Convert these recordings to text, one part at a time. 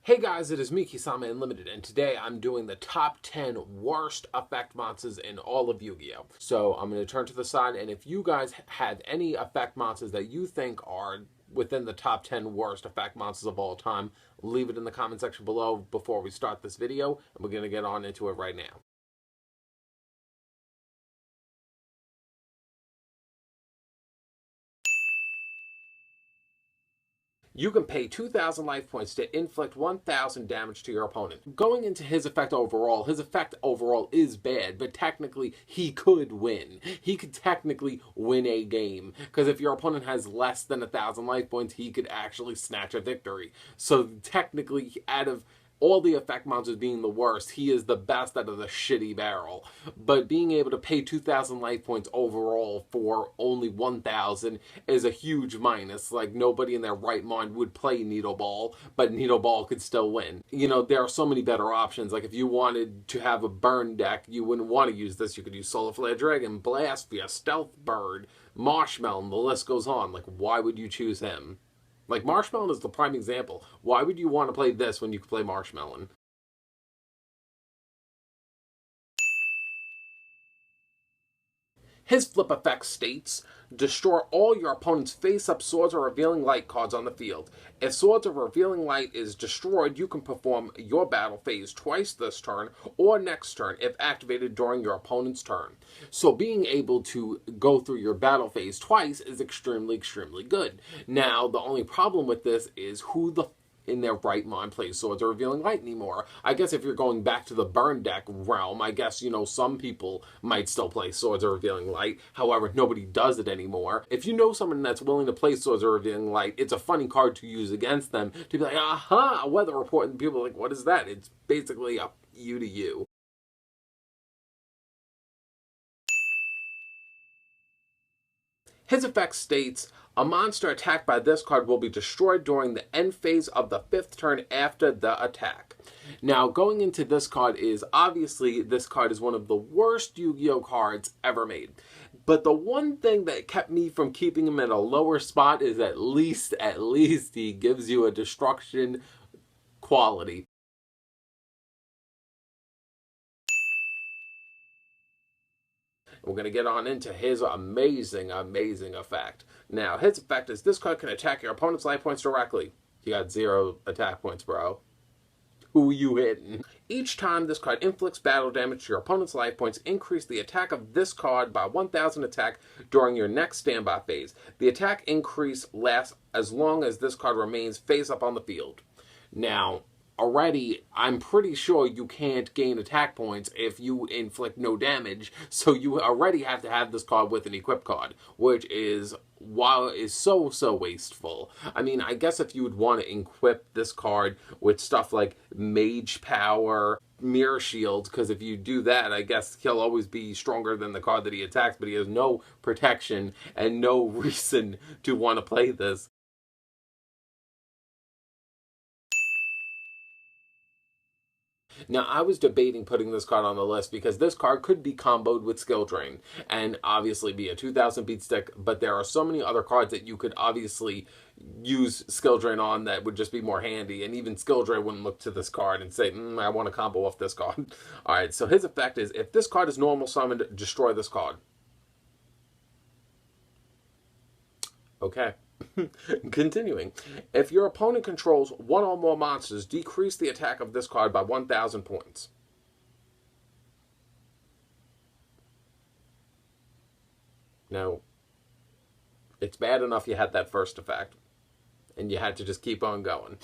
Hey guys, it is Mucus YOLK Unlimited, and today I'm doing the top 10 worst effect monsters in all of Yu-Gi-Oh! So I'm going to turn to the side, and if you guys have any effect monsters that you think are within the top 10 worst effect monsters of all time, leave it in the comment section below before we start this video, and we're going to get on into it right now. You can pay 2,000 life points to inflict 1,000 damage to your opponent. Going into his effect overall is bad, but technically he could win. He could technically win a game, because if your opponent has less than 1,000 life points, he could actually snatch a victory. So technically, out of all the effect monsters being the worst, he is the best out of the shitty barrel. But being able to pay 2,000 life points overall for only 1,000 is a huge minus. Like, nobody in their right mind would play Needle Ball, but Needle Ball could still win. You know, there are so many better options. Like, if you wanted to have a burn deck, you wouldn't want to use this. You could use Solar Flare Dragon, Blasphia, Stealth Bird, Marshmallow, the list goes on. Like, why would you choose him? Like, Marshmallow is the prime example. Why would you want to play this when you could play Marshmallow? His flip effect states, destroy all your opponent's face-up Swords of Revealing Light cards on the field. If Swords of Revealing Light is destroyed, you can perform your battle phase twice this turn or next turn if activated during your opponent's turn. So being able to go through your battle phase twice is extremely, extremely good. Now, the only problem with this is who the in their right mind plays Swords of Revealing Light anymore. I guess if you're going back to the burn deck realm, I guess, you know, some people might still play Swords of Revealing Light. However, nobody does it anymore. If you know someone that's willing to play Swords of Revealing Light, it's a funny card to use against them, to be like, aha, weather report, and people are like, what is that? It's basically up you to you. His effect states, a monster attacked by this card will be destroyed during the end phase of the 5th turn after the attack. Now, going into this card is, obviously, this card is one of the worst Yu-Gi-Oh! Cards ever made. But the one thing that kept me from keeping him at a lower spot is at least he gives you a destruction quality. We're going to get on into his amazing, amazing effect. Now, his effect is this card can attack your opponent's life points directly. You got 0 attack points, bro. Who you hitting? Each time this card inflicts battle damage to your opponent's life points, increase the attack of this card by 1,000 attack during your next standby phase. The attack increase lasts as long as this card remains face up on the field. Now, already, I'm pretty sure you can't gain attack points if you inflict no damage, so you already have to have this card with an equip card, which is, while it is so wasteful. I mean, I guess if you would want to equip this card with stuff like Mage Power, Mirror Shield, because if you do that, I guess he'll always be stronger than the card that he attacks, but he has no protection and no reason to want to play this. Now, I was debating putting this card on the list because this card could be comboed with Skill Drain and obviously be a 2,000 beat stick, but there are so many other cards that you could obviously use Skill Drain on that would just be more handy, and even Skill Drain wouldn't look to this card and say, I want to combo off this card. Alright, so his effect is, if this card is normal summoned, destroy this card. Okay. Continuing, if your opponent controls one or more monsters, decrease the attack of this card by 1,000 points. Now, it's bad enough you had that first effect, and you had to just keep on going.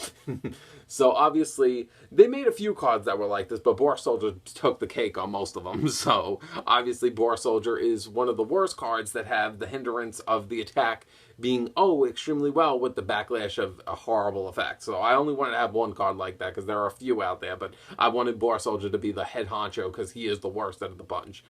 So obviously, they made a few cards that were like this, but BOAR Soldier took the cake on most of them. So obviously, BOAR Soldier is one of the worst cards that have the hindrance of the attack being, extremely well with the backlash of a horrible effect. So I only wanted to have one card like that because there are a few out there, but I wanted BOAR Soldier to be the head honcho because he is the worst out of the bunch.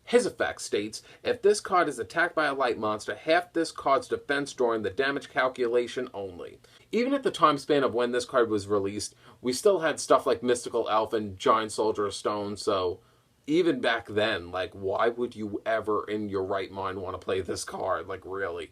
His effect states, if this card is attacked by a light monster, half this card's defense during the damage calculation only. Even at the time span of when this card was released, we still had stuff like Mystical Elf and Giant Soldier of Stone, so even back then, like, why would you ever in your right mind want to play this card? Like, really?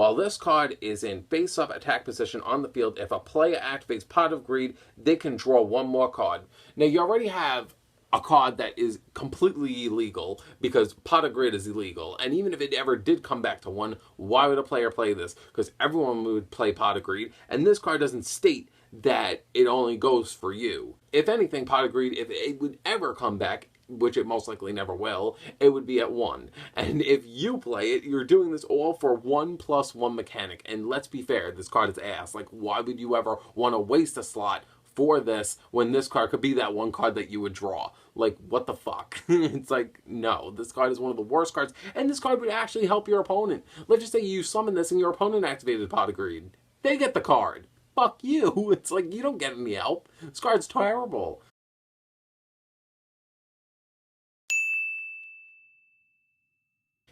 While this card is in face-up attack position on the field, if a player activates Pot of Greed, they can draw one more card. Now, you already have a card that is completely illegal because Pot of Greed is illegal. And even if it ever did come back to one, why would a player play this? Because everyone would play Pot of Greed, and this card doesn't state that it only goes for you. If anything, Pot of Greed, if it would ever come back, which it most likely never will, it would be at 1. And if you play it, you're doing this all for 1+1 mechanic. And let's be fair, this card is ass. Like, why would you ever want to waste a slot for this when this card could be that one card that you would draw? Like, what the fuck? It's like, no, this card is one of the worst cards, and this card would actually help your opponent. Let's just say you summon this and your opponent activated Pot of Greed. They get the card. Fuck you. It's like, you don't get any help. This card's terrible.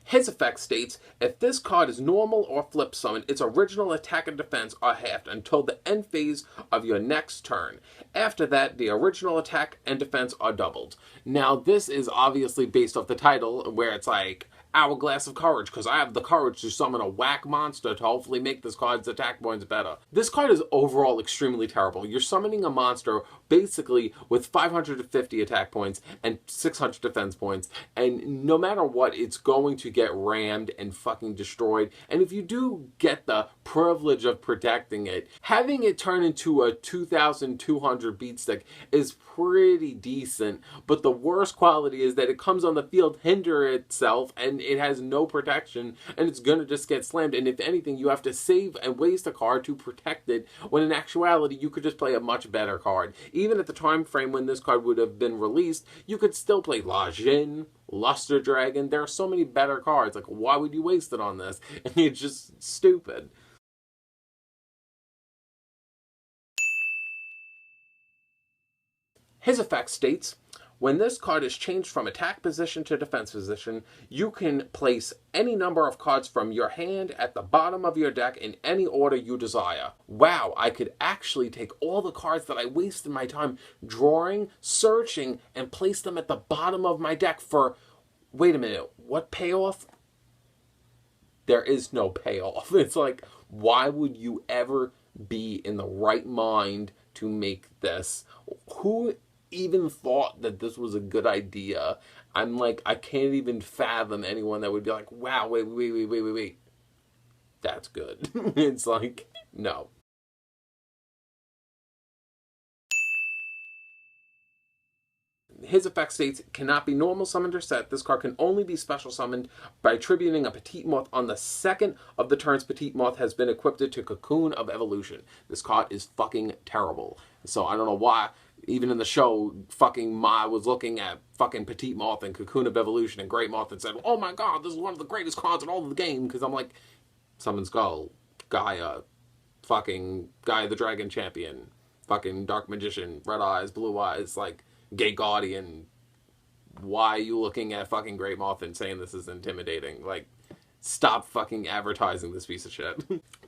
His effect states, if this card is normal or flip summoned, its original attack and defense are halved until the end phase of your next turn. After that, the original attack and defense are doubled. Now, this is obviously based off the title, where it's like, Hourglass of Courage, because I have the courage to summon a whack monster to hopefully make this card's attack points better. This card is overall extremely terrible. You're summoning a monster basically with 550 attack points and 600 defense points, and no matter what, it's going to get rammed and fucking destroyed. And if you do get the privilege of protecting it, having it turn into a 2200 beatstick is pretty decent, but the worst quality is that it comes on the field, hinder itself, and it has no protection, and it's gonna just get slammed. And if anything, you have to save and waste a card to protect it, when in actuality, you could just play a much better card. Even at the time frame when this card would have been released, you could still play La Jinn, Luster Dragon. There are so many better cards. Like, why would you waste it on this? And it's just stupid. His effect states, when this card is changed from attack position to defense position, you can place any number of cards from your hand at the bottom of your deck in any order you desire. Wow, I could actually take all the cards that I wasted my time drawing, searching, and place them at the bottom of my deck for, wait a minute, what payoff? There is no payoff. It's like, why would you ever be in the right mind to make this? Who even thought that this was a good idea? I'm like, I can't even fathom anyone that would be like, wow, wait. That's good. It's like, no. His effect states, cannot be normal summoned or set. This card can only be special summoned by attributing a Petite Moth on the second of the turns Petite Moth has been equipped to Cocoon of Evolution. This card is fucking terrible. So I don't know why, even in the show, fucking Ma was looking at fucking Petite Moth and Cocoon of Evolution and Great Moth and said, oh my god, this is one of the greatest cards in all of the game. Because I'm like, Summon Skull, Gaia, fucking Gaia the Dragon Champion, fucking Dark Magician, Red Eyes, Blue Eyes, like, Gay Guardian. Why are you looking at fucking Great Moth and saying this is intimidating? Like, stop fucking advertising this piece of shit.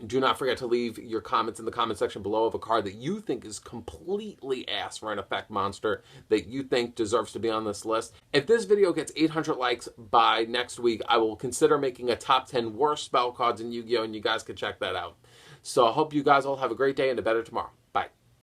Do not forget to leave your comments in the comment section below of a card that you think is completely ass for an effect monster that you think deserves to be on this list. If this video gets 800 likes by next week, I will consider making a top 10 worst spell cards in Yu-Gi-Oh! And you guys can check that out. So I hope you guys all have a great day and a better tomorrow.